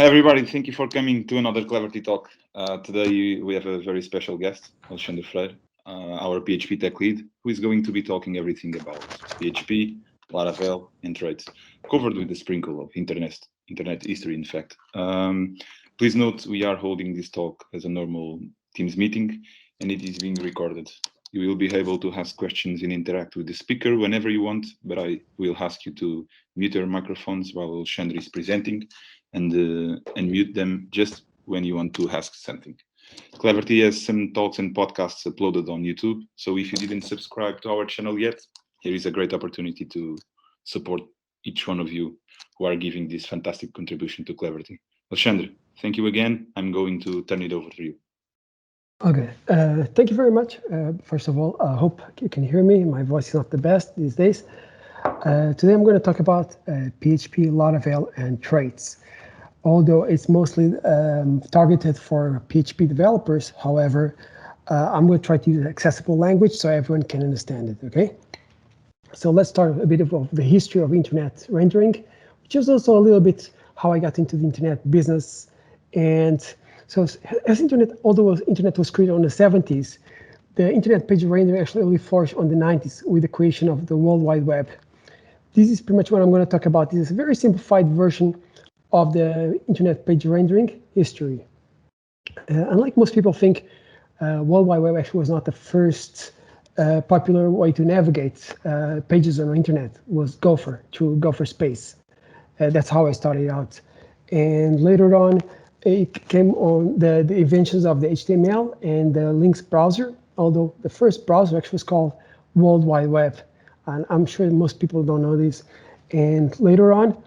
everybody, thank you for coming to another Cleverti talk. Today we have a very special guest, Alexandre Freire, our PHP tech lead, who is going to be talking everything about PHP, Laravel, and Traits, covered with a sprinkle of internet history, in fact. Please note we are holding this talk as a normal Teams meeting, and it is being recorded. You will be able to ask questions and interact with the speaker whenever you want, but I will ask you to mute your microphones while Alexandre is presenting and mute them just when you want to ask something. Cleverti has some talks and podcasts uploaded on YouTube, so if you didn't subscribe to our channel yet, here is a great opportunity to support each one of you who are giving this fantastic contribution to Cleverti. Alexandre, thank you again. I'm going to turn it over to you. Okay, thank you very much. First of all, I hope you can hear me. My voice is not the best these days. Today I'm going to talk about PHP, Laravel, and Traits. Although it's mostly targeted for PHP developers, however, I'm going to try to use accessible language so everyone can understand it, okay? So let's start a bit of the history of internet rendering, which is also a little bit how I got into the internet business. And so as internet, although internet was created in the 70s, the internet page rendering actually only flourished on the 90s with the creation of the World Wide Web. This is pretty much what I'm going to talk about. This is a very simplified version of the internet page rendering history. Unlike most people think, World Wide Web actually was not the first popular way to navigate pages on the internet. It was Gopher, through Gopher Space. That's how I started out. And later on, it came on the inventions of the HTML and the links browser, although the first browser actually was called World Wide Web. And I'm sure most people don't know this. And later on,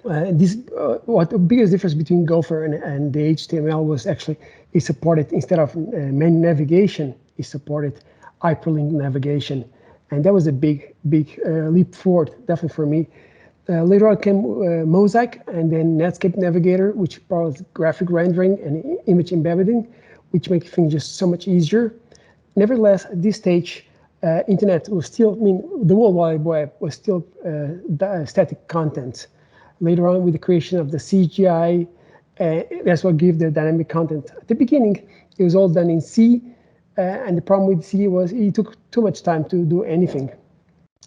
what the biggest difference between Gopher and the HTML was actually it supported, instead of menu navigation, it supported hyperlink navigation. And that was a big leap forward, definitely for me. Later on came Mosaic and then Netscape Navigator, which brought graphic rendering and image embedding, which makes things just so much easier. Nevertheless, at this stage, internet was still, the World Wide Web was still static content. Later on, with the creation of the CGI, that's what gave the dynamic content. At the beginning, it was all done in C, and the problem with C was it took too much time to do anything.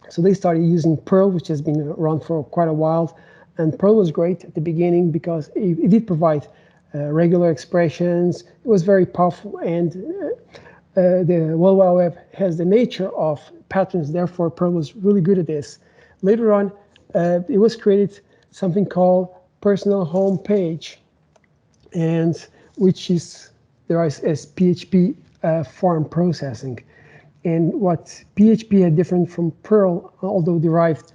So they started using Perl, which has been around for quite a while. And Perl was great at the beginning because it did provide regular expressions. It was very powerful, and the World Wide Web has the nature of patterns. Therefore, Perl was really good at this. Later on, it was created something called personal home page, and which is derived as PHP form processing. And what PHP had different from Perl, although derived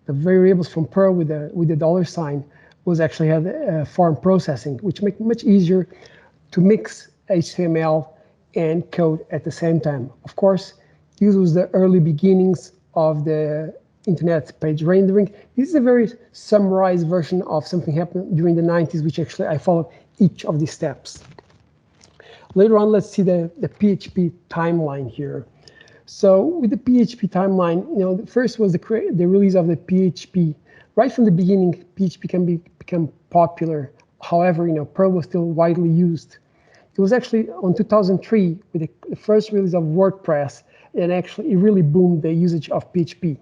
the variables from Perl with the $, was actually had form processing, which make it much easier to mix HTML and code at the same time. Of course, this was the early beginnings of the internet page rendering. This is a very summarized version of something happened during the 90s, which actually I followed each of these steps. Later on, let's see the PHP timeline here. So with the PHP timeline, the first was the release of the PHP. Right from the beginning, PHP can become popular. However, Perl was still widely used. It was actually on 2003 with the first release of WordPress, and actually it really boomed the usage of PHP.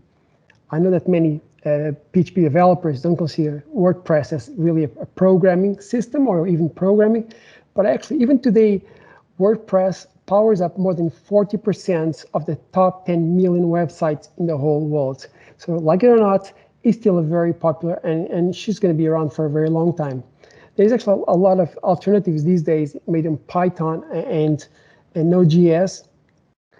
I know that many PHP developers don't consider WordPress as really a programming system or even programming, but actually even today, WordPress powers up more than 40% of the top 10 million websites in the whole world. So like it or not, it's still a very popular, and she's going to be around for a very long time. There's actually a lot of alternatives these days made in Python and Node.js,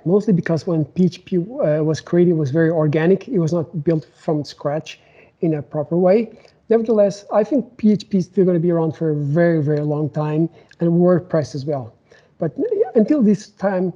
mostly because when PHP was created, it was very organic. It was not built from scratch in a proper way. Nevertheless, I think PHP is still going to be around for a very, very long time, and WordPress as well. But until this time,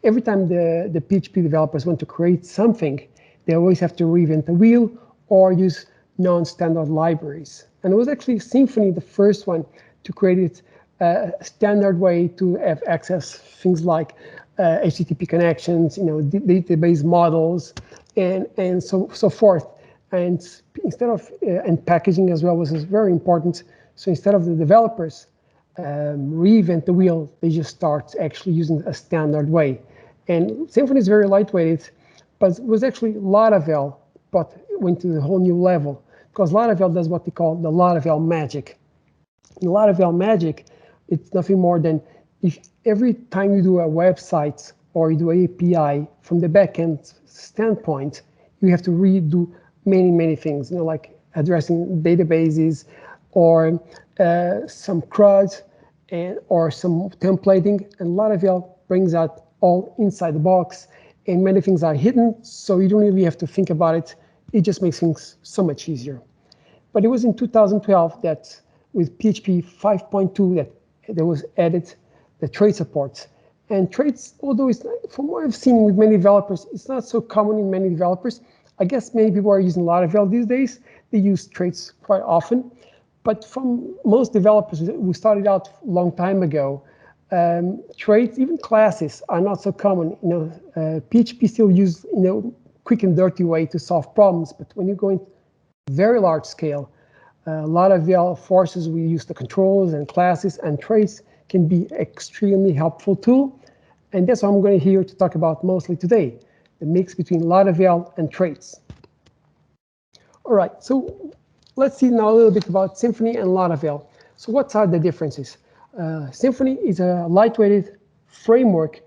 every time the PHP developers want to create something, they always have to reinvent the wheel or use non-standard libraries. And it was actually Symfony, the first one to create a standard way to have access things like HTTP connections, database models, and so forth. And instead of and packaging as well was very important. So instead of the developers reinvent the wheel, they just start actually using a standard way. And Symfony is very lightweight, but it was actually Laravel, but it went to the whole new level, because Laravel does what they call the Laravel magic. In Laravel magic, it's nothing more than if every time you do a website or you do an API from the backend standpoint, you have to redo many things, like addressing databases or some CRUD or some templating. And Laravel brings out all inside the box, and many things are hidden, so you don't really have to think about it. It just makes things so much easier. But it was in 2012 that with PHP 5.2 that there was added the trait support. And traits, although it's, from what I've seen with many developers, it's not so common in many developers. I guess many people are using Laravel these days. They use traits quite often. But from most developers who started out a long time ago, traits, even classes, are not so common. PHP still uses quick and dirty way to solve problems. But when you go in very large scale, Laravel forces we use the controls and classes, and traits can be extremely helpful tool. And that's what I'm going to here to talk about mostly today, the mix between Laravel and traits. All right, so let's see now a little bit about Symfony and Laravel. So what are the differences? Symfony is a lightweighted framework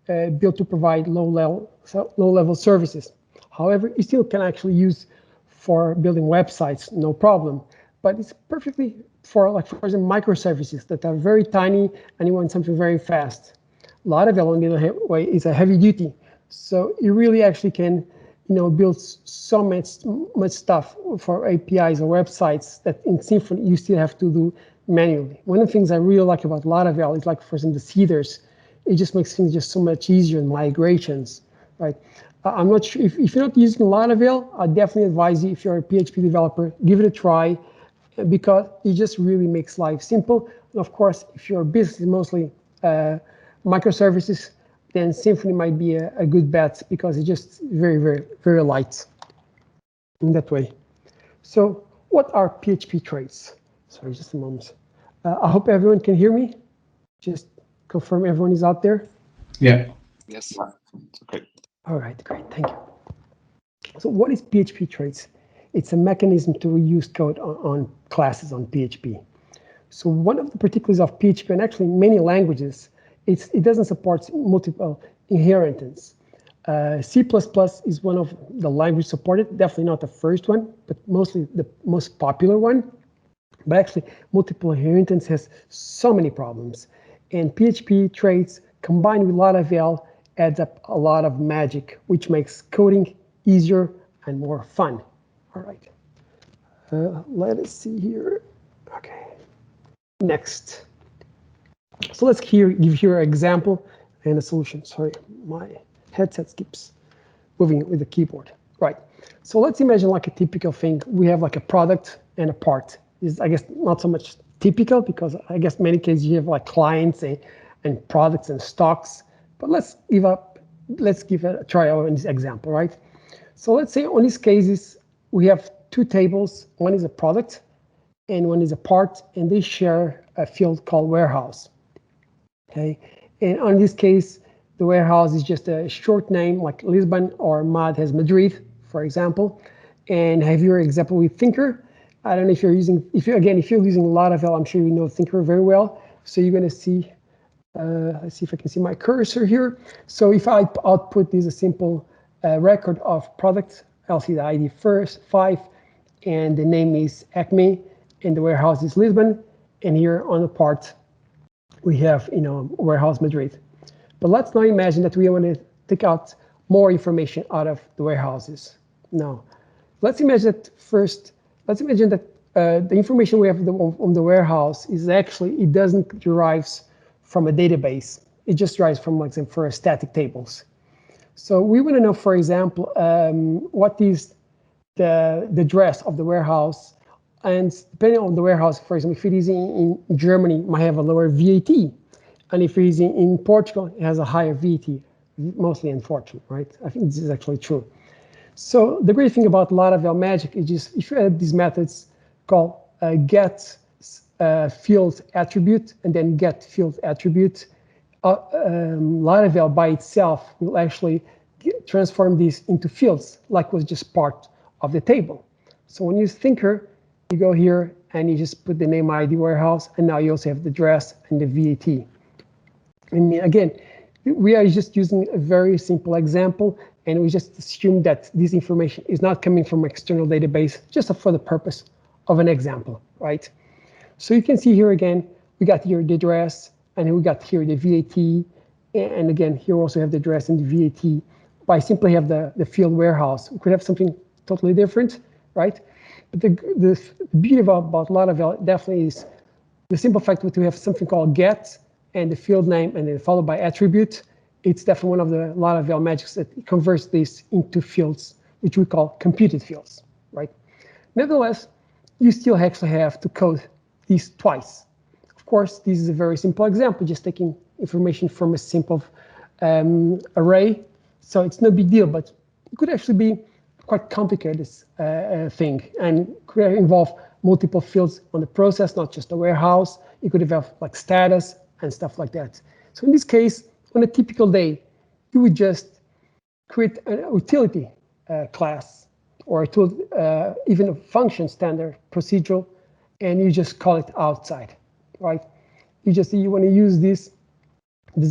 built to provide low-level services. However, you still can actually use for building websites, no problem. But it's perfectly for, like, for example, microservices that are very tiny and you want something very fast. Laravel, on the other way, is a heavy duty. So you really actually can build so much stuff for APIs or websites that in Symfony you still have to do manually. One of the things I really like about Laravel is, like, for example, the seeders. It just makes things just so much easier in migrations, right? I'm not sure if you're not using Laravel, I definitely advise you, if you're a PHP developer, give it a try, because it just really makes life simple. And of course, if your business is mostly microservices, then Symfony might be a good bet, because it's just very light in that way. So what are PHP traits? Sorry, just a moment. I hope everyone can hear me. Just confirm everyone is out there. Yeah. Yes. It's okay. All right, great, thank you. So what is PHP traits? It's a mechanism to reuse code on classes on PHP. So one of the particulars of PHP, and actually many languages, it doesn't support multiple inheritance. C++ is one of the languages supported, definitely not the first one, but mostly the most popular one. But actually, multiple inheritance has so many problems. And PHP traits combined with Laravel adds up a lot of magic, which makes coding easier and more fun. All right, let us see here. Okay, next. So let's give here an example and a solution. Sorry, my headset keeps moving with the keyboard. Right, so let's imagine like a typical thing. We have like a product and a part. Is, I guess, not so much typical, because I guess many cases you have like clients and products and stocks. But let's give it a try in this example, right? So let's say on these cases, we have two tables. One is a product and one is a part, and they share a field called warehouse. Okay, and on this case, the warehouse is just a short name, like Lisbon, or Mad has Madrid, for example. And have your example with Thinker. I don't know if you're using, if you're using Laravel, I'm sure you know Thinker very well. So you're going to see, let's see if I can see my cursor here. So if I output this a simple record of product, I'll see the ID first, 5, and the name is Acme, and the warehouse is Lisbon. And here on the part, we have, warehouse Madrid. But let's now imagine that we want to take out more information out of the warehouses. Now, let's imagine that first. Let's imagine that the information we have on the warehouse is actually, it doesn't derive from a database. It just derives from, like, for static tables. So we want to know, for example, what is the address of the warehouse. And depending on the warehouse, for example, if it is in Germany, it might have a lower VAT. And if it is in Portugal, it has a higher VAT, mostly unfortunate, right? I think this is actually true. So the great thing about Laravel magic is just, if you add these methods called get field attribute and then get field attribute, Laravel by itself will actually transform these into fields, like was just part of the table. So when you use thinker, you go here and you just put the name ID warehouse, and now you also have the address and the VAT. And again, we are just using a very simple example, and we just assume that this information is not coming from external database, just for the purpose of an example, right? So you can see here again, we got here the address, and we got here the VAT, and again, here also have the address and the VAT. By simply have the field warehouse, we could have something totally different, right? But the beauty about Laravel definitely is the simple fact that we have something called get and the field name and then followed by attribute. It's definitely one of the Laravel magics that converts this into fields, which we call computed fields, right? Nevertheless, you still actually have to code these twice. Of course, this is a very simple example, just taking information from a simple array. So it's no big deal, but it could actually be quite complicated thing and could involve multiple fields on the process, not just the warehouse. It could have like status and stuff like that. So in this case, on a typical day, you would just create a utility class or even a function standard procedural, and you just call it outside, right? You want to use this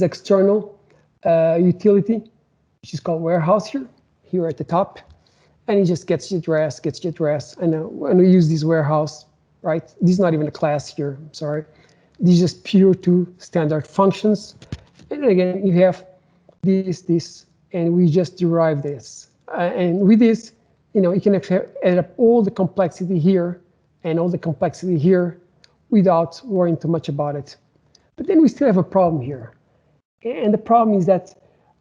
external utility, which is called warehouse here at the top, and it just gets the address, and when we use this warehouse, right? This is not even a class here, I'm sorry. These are just pure two standard functions. And again, you have this, and we just derive this. And with this, you can actually add up all the complexity here and all the complexity here without worrying too much about it. But then we still have a problem here. And the problem is that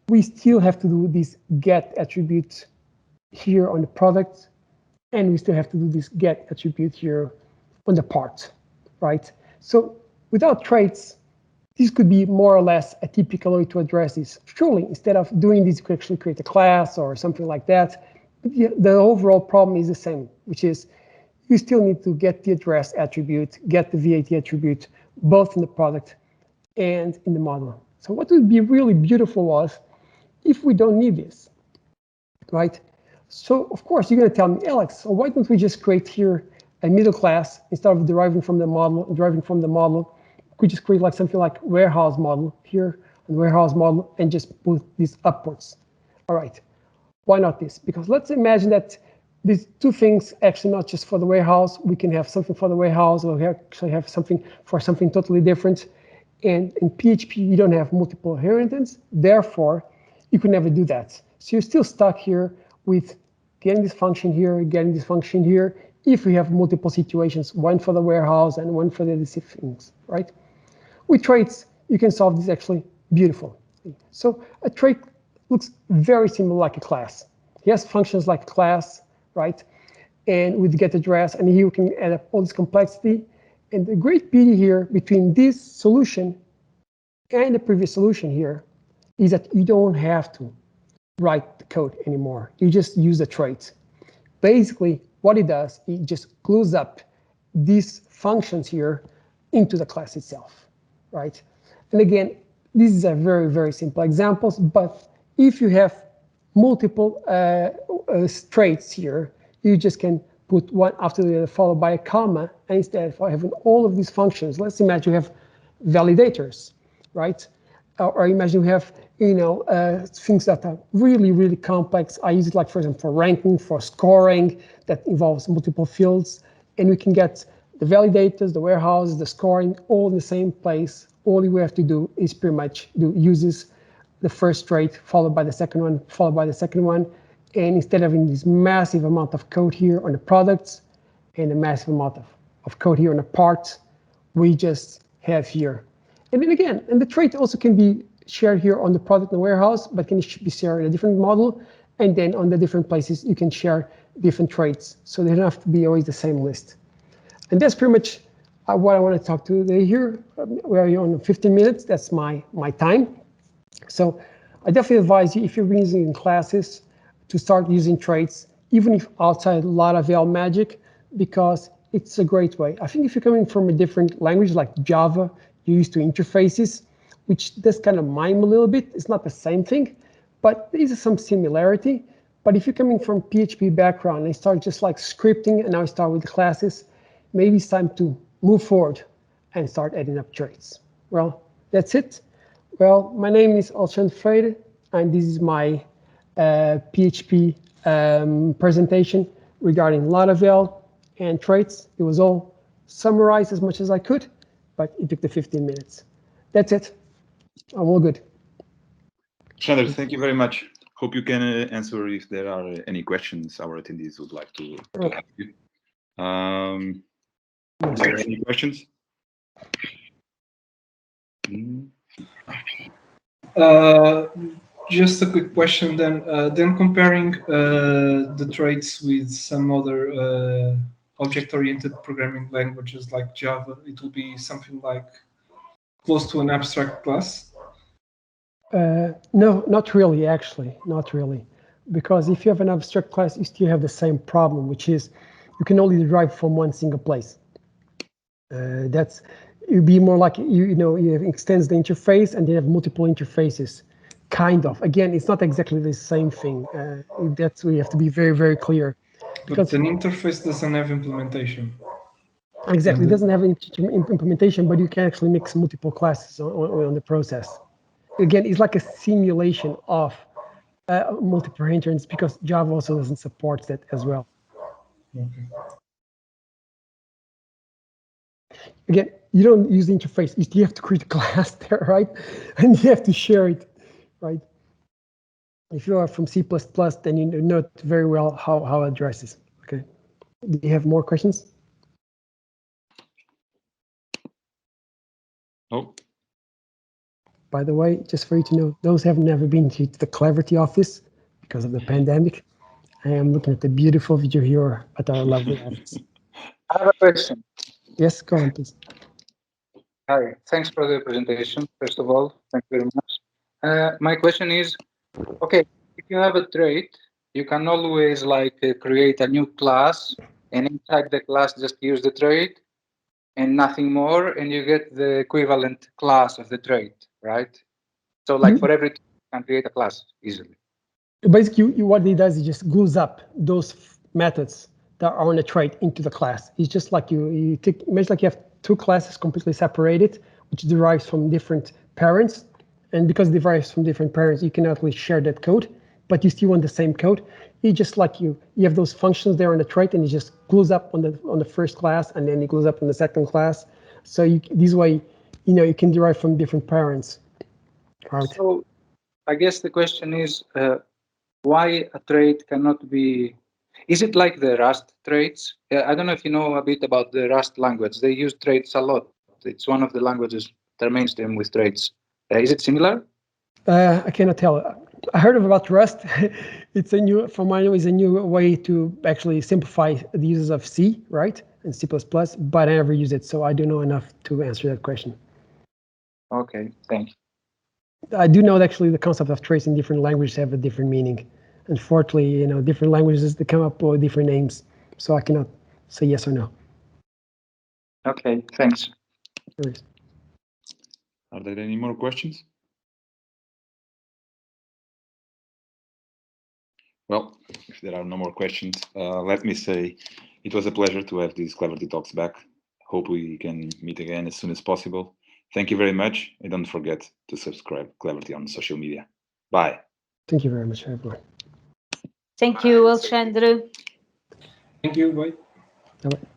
we still have to do this get attribute here on the product, and we still have to do this get attribute here on the part, right? So without traits, this could be more or less a typical way to address this. Surely, instead of doing this, you could actually create a class or something like that. But the overall problem is the same, which is you still need to get the address attribute, get the VAT attribute, both in the product and in the model. So what would be really beautiful was if we don't need this, right? So of course, you're going to tell me, Alex, so why don't we just create here a middle class instead of deriving from the model? Could just create like something like warehouse model here, and warehouse model, and just put this upwards. All right, why not this? Because let's imagine that these two things actually not just for the warehouse. We can have something for the warehouse, or we actually have something for something totally different. And in PHP, you don't have multiple inheritance. Therefore, you could never do that. So you're still stuck here with getting this function here, getting this function here, if we have multiple situations, one for the warehouse and one for the other things, right? With traits, you can solve this actually beautiful. So a trait looks very similar like a class. He has functions like a class, right? And with get address, and here we can add up all this complexity. And the great beauty here between this solution and the previous solution here is that you don't have to write the code anymore. You just use the traits. Basically, what it does, it just glues up these functions here into the class itself, right? And again, this is a very, very simple example, but if you have multiple traits here, you just can put one after the other followed by a comma, and instead of having all of these functions, let's imagine you have validators, right? Or imagine we have things that are really, really complex. I use it like, for example, for ranking, for scoring, that involves multiple fields. And we can get the validators, the warehouses, the scoring, all in the same place. All we have to do is pretty much uses the first trait, followed by the second one, followed by the second one. And instead of having this massive amount of code here on the products and a massive amount of code here on the parts, we just have here. And then again, and the trait also can be shared here on the product and warehouse, but can be shared in a different model. And then on the different places, you can share different traits. So they don't have to be always the same list. And that's pretty much what I want to talk to today here. We are on 15 minutes. That's my time. So I definitely advise you, if you're using classes, to start using traits, even if outside Laravel magic, because it's a great way. I think if you're coming from a different language like Java, you're used to interfaces, which does kind of mime a little bit. It's not the same thing, but there is some similarity. But if you're coming from PHP background and start just like scripting and now you start with classes, maybe it's time to move forward and start adding up traits. Well, that's it. Well, my name is Alexandre Freire, and this is my PHP presentation regarding Laravel and traits. It was all summarized as much as I could, but it took the 15 minutes. That's it. I'm all good. Alexandre, thank you very much. Hope you can answer if there are any questions our attendees would like to ask you. Is there any questions? Just a quick question then. Then comparing the traits with some other object-oriented programming languages like Java, it will be something like close to an abstract class? No, not really, actually, not really. Because if you have an abstract class, you still have the same problem, which is you can only derive from one single place. It would be more like, it extends the interface and they have multiple interfaces, kind of. Again, it's not exactly the same thing. That's we have to be very, very clear. Because an interface doesn't have implementation. Exactly, it doesn't have implementation, but you can actually mix multiple classes on the process. Again, it's like a simulation of multiple inheritance because Java also doesn't support that as well. Okay. Again, you don't use the interface. You have to create a class there, right? And you have to share it, right? If you are from C++, then you know very well how it addresses. Okay. Do you have more questions? Oh. By the way, just for you to know, those have never been to the Cleverti office because of the pandemic. I am looking at the beautiful video here at our lovely office. I have a question. Yes, go on, please. Hi, thanks for the presentation. First of all, thank you very much. My question is, okay, if you have a trait, you can always create a new class, and inside the class just use the trait and nothing more, and you get the equivalent class of the trait, right? So for every trait, you can create a class easily. Basically, what it does is just glues up those methods that are on a trait into the class. It's just like you imagine like you have two classes completely separated, which derives from different parents. And because it derives from different parents, you cannot really share that code, but you still want the same code. It's just like you have those functions there on the trait, and it just glues up on the first class, and then it glues up on the second class. So this way, you can derive from different parents. Right? So I guess the question is, why a trait cannot be, is it like the Rust traits? I don't know if you know a bit about the Rust language. They use traits a lot. It's one of the languages that are mainstream with traits. Is it similar? I cannot tell. I heard about Rust. It's a new, from my knowledge, a new way to actually simplify the uses of C, right, and C++, but I never use it, so I don't know enough to answer that question. Okay, thank you. I do know that actually the concept of traits in different languages have a different meaning. Unfortunately, different languages, they come up with different names, so I cannot say yes or no. Okay, thanks. Are there any more questions? Well, if there are no more questions, let me say it was a pleasure to have these Cleverti talks back. Hope we can meet again as soon as possible. Thank you very much, and don't forget to subscribe Cleverti on social media. Bye. Thank you very much, everyone. Thank you, Alexandre. Thank you. Bye. Bye-bye.